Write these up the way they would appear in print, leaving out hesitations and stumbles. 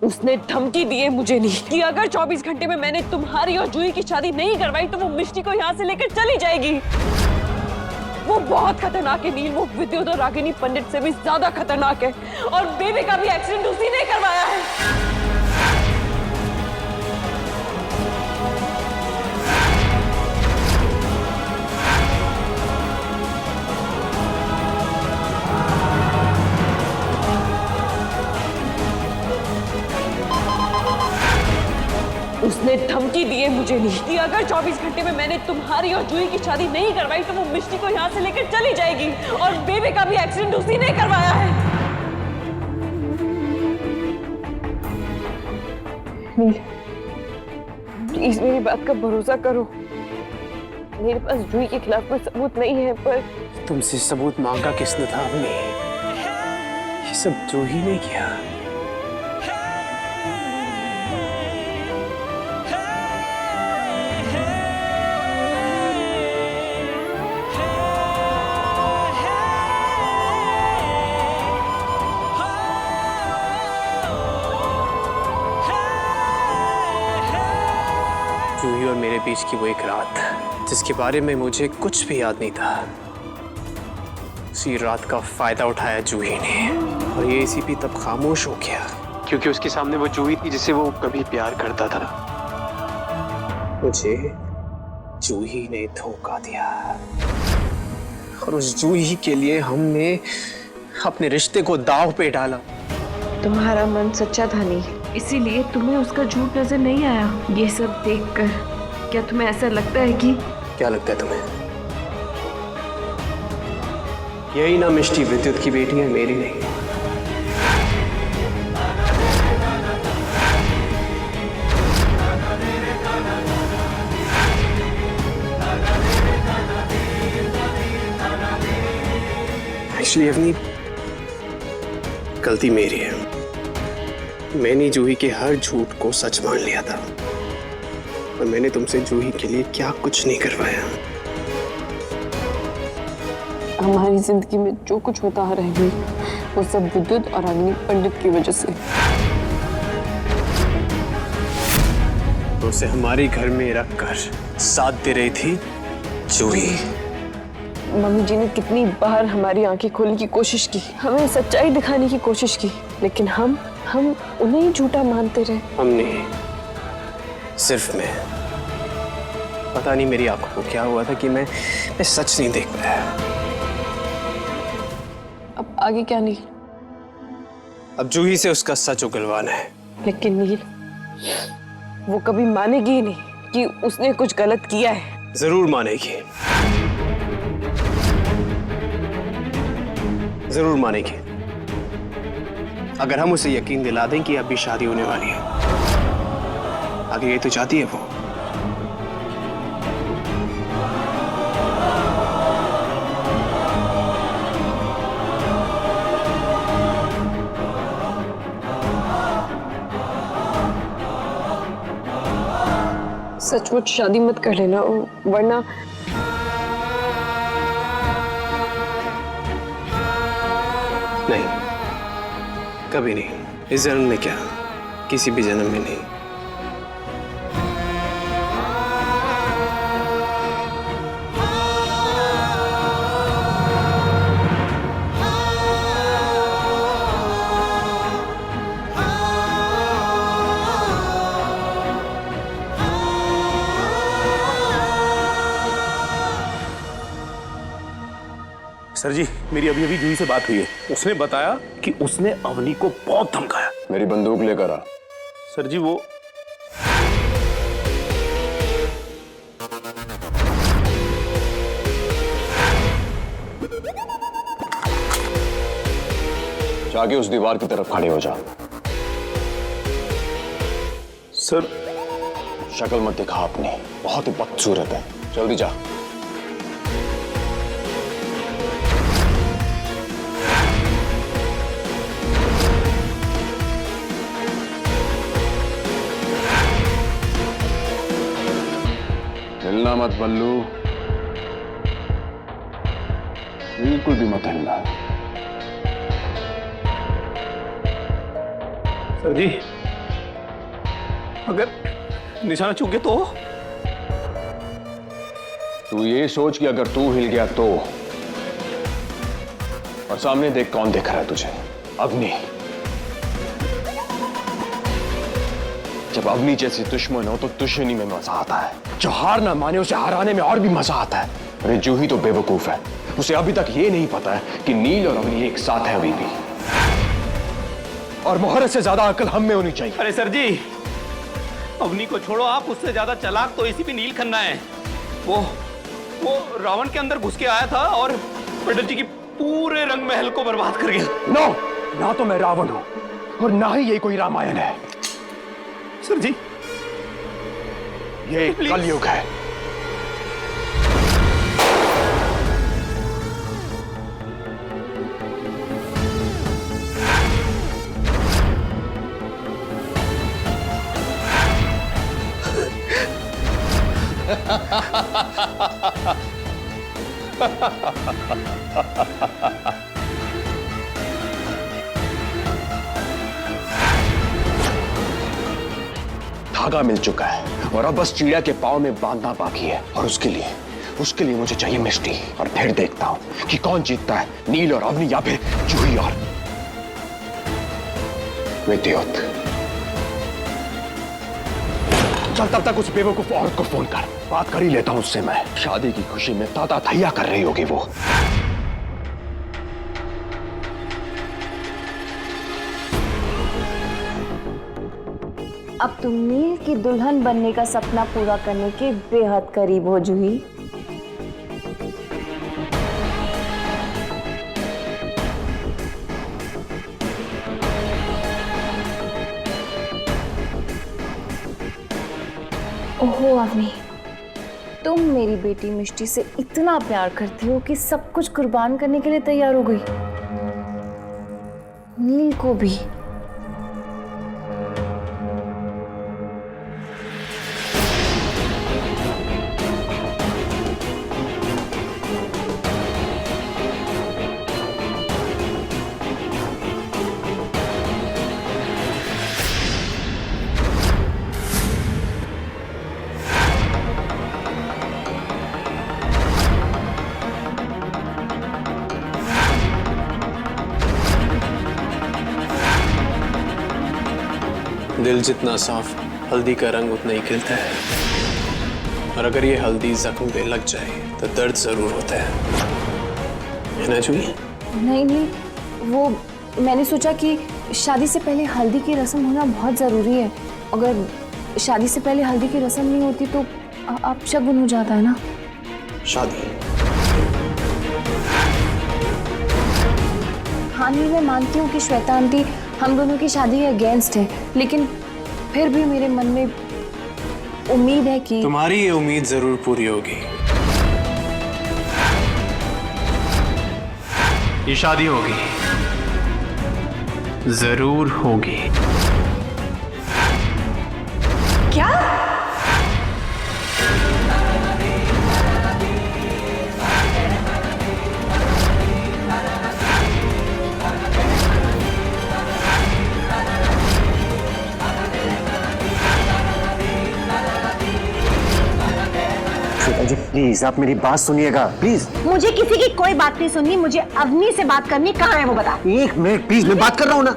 उसने धमकी दी है मुझे नहीं कि अगर 24 घंटे में मैंने तुम्हारी और जूही की शादी नहीं करवाई तो वो मिष्टी को यहाँ से लेकर चली जाएगी। वो बहुत खतरनाक है नील, वो विद्युत और रागिनी पंडित से भी ज्यादा खतरनाक है, और बेबी का भी एक्सीडेंट उसी ने करवाया है। उसने धमकी दी है मुझे नहीं कि अगर 24 घंटे में मैंने तुम्हारी और जूही की शादी नहीं करवाई तो वो मिष्टी को यहाँ से लेकर चली जाएगी, और बेबी का भी एक्सीडेंट उसी ने करवाया है। नील, प्लीज मेरी बात का भरोसा करो। मेरे पास जूही के खिलाफ कोई सबूत नहीं है, पर तुमसे सबूत मांगा किसने था अवनी? ये सब जूही ने किया। जूही और मेरे बीच की वो एक रात जिसके बारे में मुझे कुछ भी याद नहीं था, उसी रात का फायदा उठाया जूही ने, और ये एसीपी तब खामोश हो गया क्योंकि उसके सामने वो जूही थी जिसे वो कभी प्यार करता था। मुझे जूही ने धोखा दिया, और उस जूही के लिए हमने अपने रिश्ते को दांव पे डाला। तुम्हारा मन सच्चा था नहीं, इसीलिए तुम्हें उसका झूठ नजर नहीं आया। ये सब देखकर क्या तुम्हें ऐसा लगता है कि क्या लगता है तुम्हें? यही ना मिष्टी विद्युत की बेटी है, मेरी नहीं। एक्चुअली अपनी गलती मेरी है। मैंने जूही के हर झूठ को सच मान लिया था, और मैंने तुमसे जूही के लिए क्या कुछ नहीं करवाया। हमारी जिंदगी में जो कुछ होता आ रहा है वो सब विद्युत और रागिनी पंडित की वजह से। तो उसे हमारे घर में रखकर साथ दे रही थी जूही। मम्मी जी ने कितनी बार हमारी आंखें खोलने की कोशिश की, हमें सच्चाई दिखाने की कोशिश की, लेकिन हम उन्हें ही झूठा मानते रहे। हमने सिर्फ मैं, पता नहीं मेरी आंखों को क्या हुआ था कि मैं सच नहीं देख पाया। अब आगे क्या नील? अब जूही से उसका सच उगलवाना है। लेकिन नील, वो कभी मानेगी ही नहीं कि उसने कुछ गलत किया है। जरूर मानेगी, जरूर मानेगी, अगर हम उसे यकीन दिला दें कि अभी शादी होने वाली है। आगे ये तो चाहती है वो। सचमुच शादी मत कर लेना, वरना नहीं, कभी नहीं। इस जन्म में क्या, किसी भी जन्म में नहीं। सर जी, मेरी अभी अभी जूही से बात हुई है। उसने बताया कि उसने अवनी को बहुत धमकाया। मेरी बंदूक लेकर आ। सर जी, वो जाके उस दीवार की तरफ खड़े हो जा। सर, शक्ल मत दिखा अपनी, बहुत ही बदसूरत है। जल्दी जा। हिलना मत बल्लू, बिल्कुल भी मत हिलना। सर जी, अगर निशाना चूक गया तो? तू ये सोच कि अगर तू हिल गया तो, और सामने देख कौन देख रहा है तुझे, अग्नि। जब अग्नि जैसी दुश्मन हो तो दुश्मनी में मजा आता है, जो हार ना माने उसे हराने में और भी मजा आता है। अरे जूही तो बेवकूफ है, उसे अभी तक ये नहीं पता है कि नील और अग्नि एक साथ है अभी भी, और मोहरत से ज्यादा अकल हम में होनी चाहिए। अरे सर जी, अवनी को छोड़ो आप, उससे ज्यादा चालाक तो इसी भी नील खन्ना है। वो रावण के अंदर घुस के आया था और पंडित जी की पूरे रंग महल को बर्बाद कर गया। नो, ना तो मैं रावण हूं और ना ही ये कोई रामायण है। सर जी, ये कलयुग है। धागा मिल चुका है और अब बस चिड़िया के पांव में बांधना बाकी है, और उसके लिए मुझे चाहिए मिष्टी। और फिर देखता हूं कि कौन जीतता है, नील और अवनी या फिर जूही और विद्युत। चल तब तक उस बेवकूफ औरत को फोन कर, बात कर ही लेता हूं उससे मैं। शादी की खुशी में ताता थैया कर रही होगी वो। अब तुम नील की दुल्हन बनने का सपना पूरा करने के बेहद करीब हो जूही। ओहो अवनी, तुम मेरी बेटी मिष्टी से इतना प्यार करती हो कि सब कुछ कुर्बान करने के लिए तैयार हो गई, नील को भी। दिल जितना साफ, हल्दी का रंग उतना ही खिलता है। और अगर ये हल्दी जख्म पे लग जाए तो दर्द जरूर होता है ना जूही? नहीं, वो मैंने सोचा कि शादी से पहले हल्दी की रस्म होना बहुत जरूरी है। अगर शादी से पहले हल्दी की रस्म नहीं होती तो अब शगुन हो जाता है ना। शादी? हाँ नहीं, मैं मानती हूँ कि श्वेता आंटी हम दोनों की शादी के अगेंस्ट है, लेकिन फिर भी मेरे मन में उम्मीद है कि तुम्हारी ये उम्मीद जरूर पूरी होगी। ये शादी होगी, जरूर होगी। क्या? जी प्लीज आप मेरी बात सुनिएगा प्लीज। मुझे किसी की कोई बात नहीं सुननी, मुझे अवनी से बात करनी। कहाँ है वो बता। एक मिनट प्लीज, मैं बात कर रहा हूँ ना।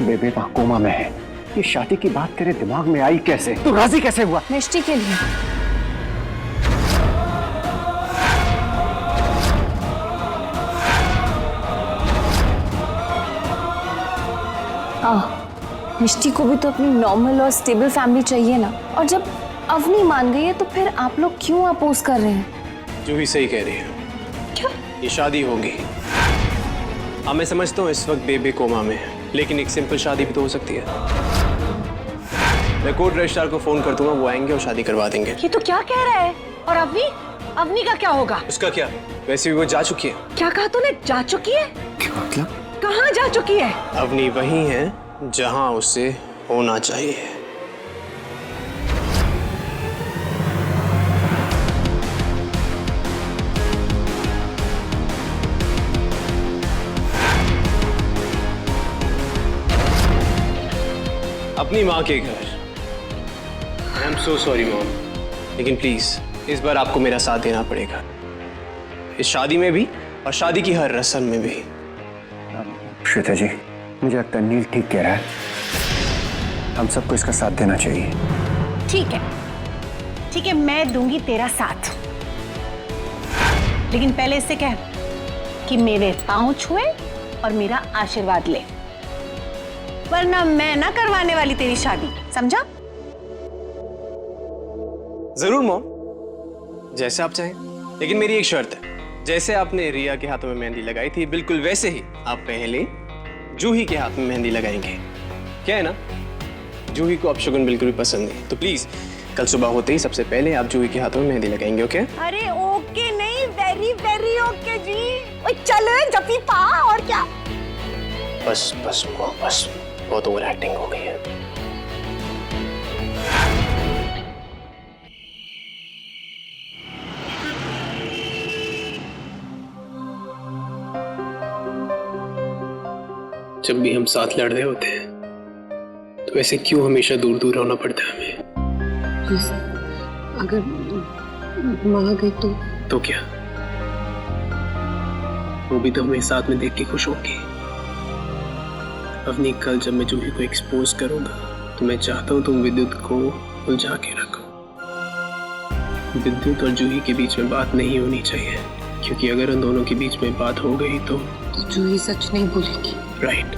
बेबे वहाँ कोमा में है, ये शादी की बात तेरे दिमाग में आई कैसे? तू राजी कैसे हुआ? मिष्टी के लिए। मिष्टी को भी तो अपनी नॉर्मल और स्टेबल फैमिली चाहिए ना। और जब अवनी मान गई है तो फिर आप लोग क्यों अपोज कर रहे हैं? जो भी सही कह रही है। क्या? ये शादी होगी। हाँ मैं समझता हूँ इस वक्त बेबे कोमा में है, लेकिन एक सिंपल शादी भी तो हो सकती है। मैं कोर्ट रजिस्ट्रार को फोन कर दूंगा, वो आएंगे और शादी करवा देंगे। ये तो क्या कह रहा है? और अवनी का क्या होगा? उसका क्या, वैसे भी वो जा चुकी है। क्या कहा तूने? जा चुकी है? क्या मतलब? कहाँ जा चुकी है? अवनी वही है जहां उसे होना चाहिए। अपनी माँ के घर। I am so sorry mom, लेकिन प्लीज इस बार आपको मेरा साथ देना पड़ेगा, इस शादी में भी और शादी की हर रस्म में भी। श्वेता जी, मुझे लगता है नील ठीक कह रहा है, हम सबको इसका साथ देना चाहिए। ठीक है, मैं दूंगी तेरा साथ, लेकिन पहले इससे कह कि मेरे पांव छुए और मेरा आशीर्वाद ले, वरना मैं ना करवाने वाली तेरी शादी, समझा? जरूर मॉम, जैसे आप चाहें, लेकिन मेरी एक शर्त है। जैसे आपने रिया के हाथों में मेहंदी लगाई थी, बिल्कुल वैसे ही आप पहले जूही के हाथ में मेहंदी लगाएंगे। क्या है ना, जूही को अपशगुन बिल्कुल भी पसंद नहीं, तो प्लीज कल सुबह होते ही सबसे पहले आप जूही के हाथों में मेहंदी लगाएंगे। ओके? अरे ओके नहीं, वेरी वेरी ओके जी। ओए चल जपी पा, और क्या? बस बस मॉम, बस बहुत ओवर एक्टिंग हो गई है। जब भी हम साथ लड़ रहे होते हैं तो ऐसे क्यों हमेशा दूर दूर होना पड़ता है हमें? अगर वहां गई तो क्या वो भी तो हमें साथ में देख के खुश होगी। अपनी कल जब मैं जूही को एक्सपोज करूंगा तो मैं चाहता हूं तुम विद्युत को उलझा के रखो। विद्युत और जूही के बीच में बात नहीं होनी चाहिए, क्योंकि अगर उन दोनों के बीच में बात हो गई तो जूही सच नहीं बोलेगी। राइट।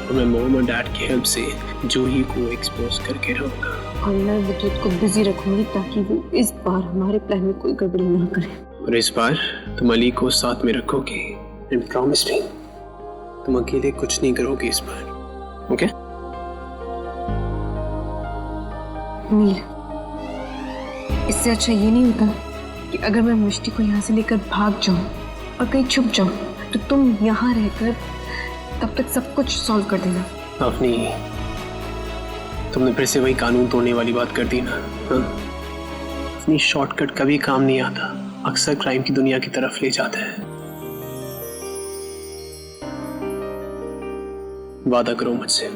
और मैं मॉम और डैड की हेल्प से जूही को एक्सपोज करके रहूंगा। और मैं विद्युत को बिजी रखूंगी ताकि वो इस बार हमारे प्लान में कोई गड़बड़ी ना करे। और इस बार तुम अली को साथ में रखोगी। एंड प्रॉमिस मी, तुम अकेले कुछ नहीं करोगी इस बार। ओके? नील, इससे अच्छा ये नहीं होता कि अगर मैं मिष्टी को यहाँ से लेकर भाग जाऊं और कहीं छुप जाऊं, तो तुम यहाँ रहकर तब तक सब कुछ सॉल्व कर देना। अपनी तुमने फिर से वही कानून तोड़ने वाली बात कर दी ना। हाँ? अपनी शॉर्टकट कभी काम नहीं आता, अक्सर क्राइम की दुनिया की तरफ ले जाता है। वादा करो मुझसे,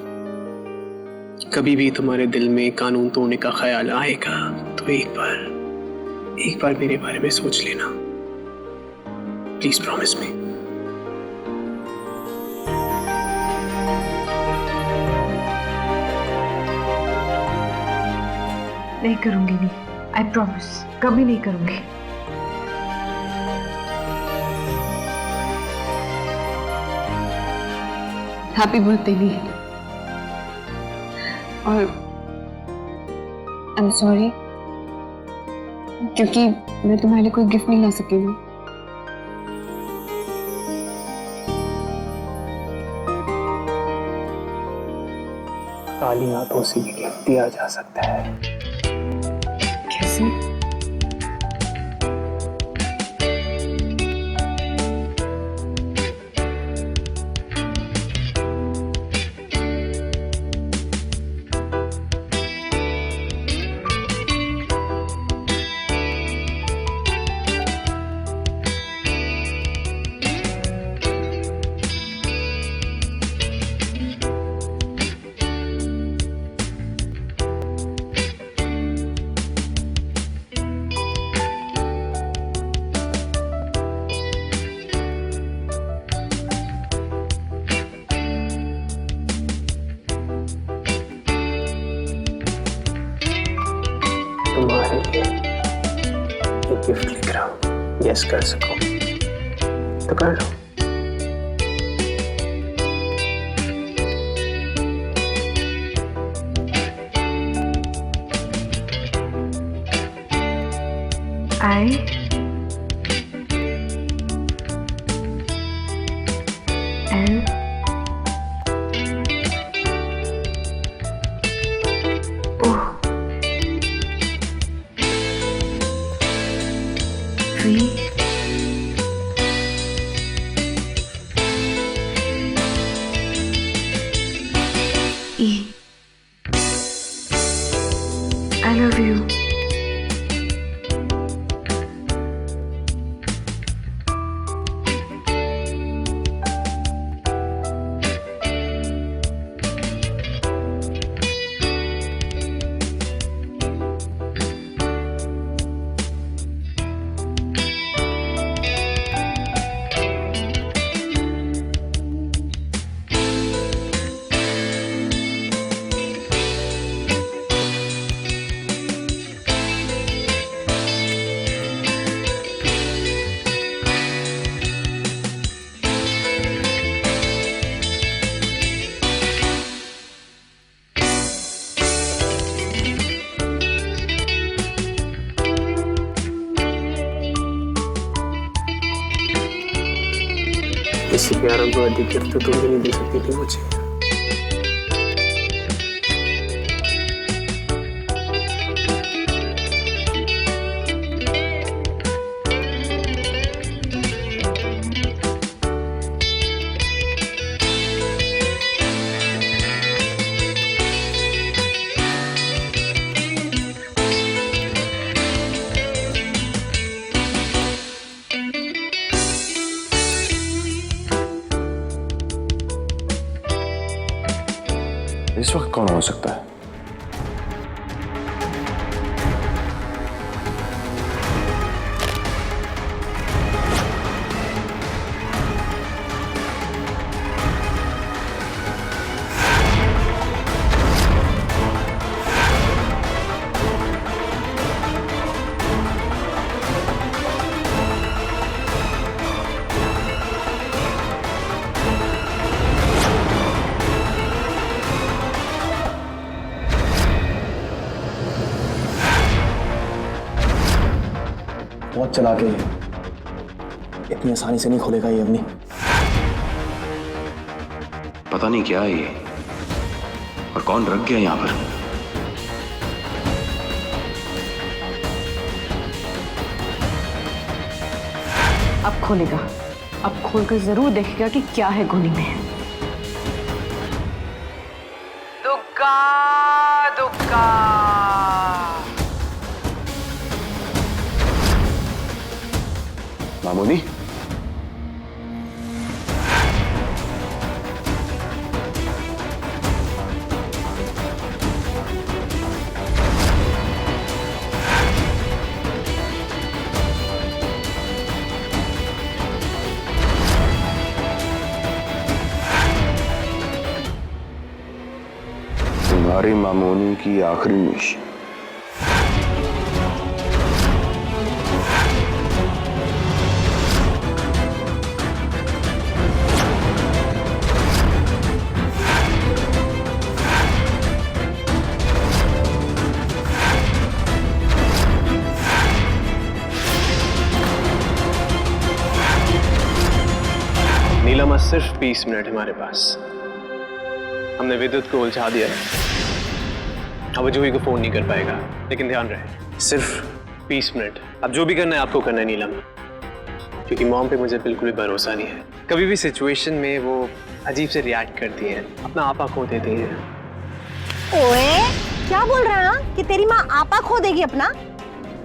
कभी भी तुम्हारे दिल में कानून तोड़ने का ख्याल आएगा तो एक बार मेरे बारे में सोच लेना। Please promise me. नहीं करूंगी, नहीं, आई प्रॉमिस, कभी नहीं करूंगी। हैप्पी बर्थडे नील। और आई एम सॉरी क्योंकि मैं तुम्हारे लिए कोई गिफ्ट नहीं ला सकी हूँ। खाली हाथों से भी गिफ्ट दिया जा सकता है। कैसे? तुम्हारे लिए एक गिफ्ट लिख रहा हूँ, गेस कर सको तो कर लो। I L O V E. I love you. किसी प्यार को अधिक गिफ्ट तो तुम भी नहीं दे सकती थी मुझे। इस वक्त कौन हो सकता है? बहुत चला के इतनी आसानी से नहीं खोलेगा ये अपनी। पता नहीं क्या है ये और कौन रख गया यहां पर। अब खोलेगा, अब खोलकर जरूर देखेगा कि क्या है गोली में। दुग्गा दुग्गा मामूनी, तुम्हारी मामूनी की आखिरी मिशन। नीलम, सिर्फ 20 मिनट हमारे पास। हमने विद्युत को उलझा दिया है। अब जूही को फोन नहीं कर पाएगा, लेकिन ध्यान रहे सिर्फ 20 मिनट। अब जो भी करना है आपको करना है नीलम, क्योंकि मॉम पे मुझे बिल्कुल भी भरोसा नहीं है। कभी भी सिचुएशन में वो अजीब से रिएक्ट करती है, अपना आपा खो देती है। ओए, क्या बोल रहा है कि तेरी माँ आपा खो देगी अपना?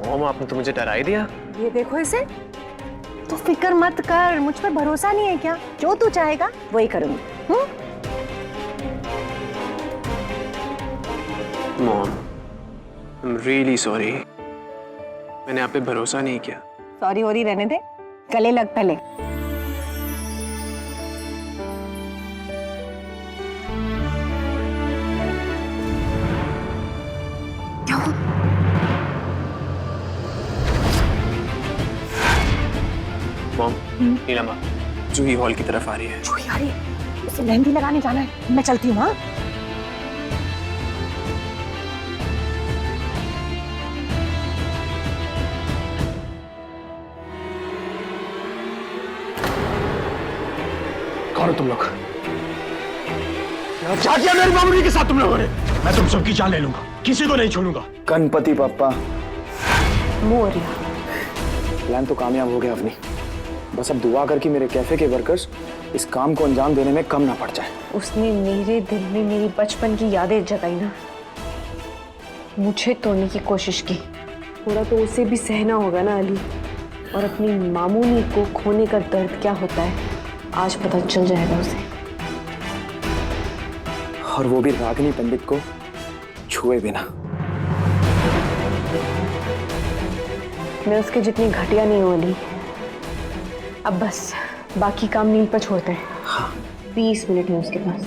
मॉम, आपने तो मुझे डरा ही दिया। ये देखो इसे। तो फिक्र मत कर, मुझ पर भरोसा नहीं है क्या? जो तू चाहेगा वही करूंगी। Mom, I am really sorry. मैंने आप पे भरोसा नहीं किया। सॉरी वॉरी रहने दे, गले लग पहले। मॉम, नीलम जूही हॉल की तरफ आ रही है। जूही आ रही है, उसे मेहंदी लगाने जाना है। मैं चलती हूँ। हाँ, कौन हो तुम लोग? क्या किया मेरी मामूली के साथ तुम लोगों ने? मैं तुम सबकी जान ले लूंगा, किसी को नहीं छोड़ूंगा। गणपति पापा, मोरिया, प्लान तो कामयाब हो गया अपनी। बस अब दुआ कर कि मेरे कैफे के वर्कर्स इस काम को अंजाम देने में कम ना पड़ जाए। उसने मेरे दिल में मेरी बचपन की यादें जगाई ना, मुझे तोड़ने की कोशिश की। थोड़ा तो उसे भी सहना होगा ना अली, और अपनी मामूनी को खोने का दर्द क्या होता है आज पता चल जाएगा उसे। और वो भी रागिनी पंडित को छुए बिना। मैं उसके जितनी घटिया नहीं हूँ अली। अब बस बाकी काम नील पर छोड़ते हैं। 20 मिनट है उसके पास।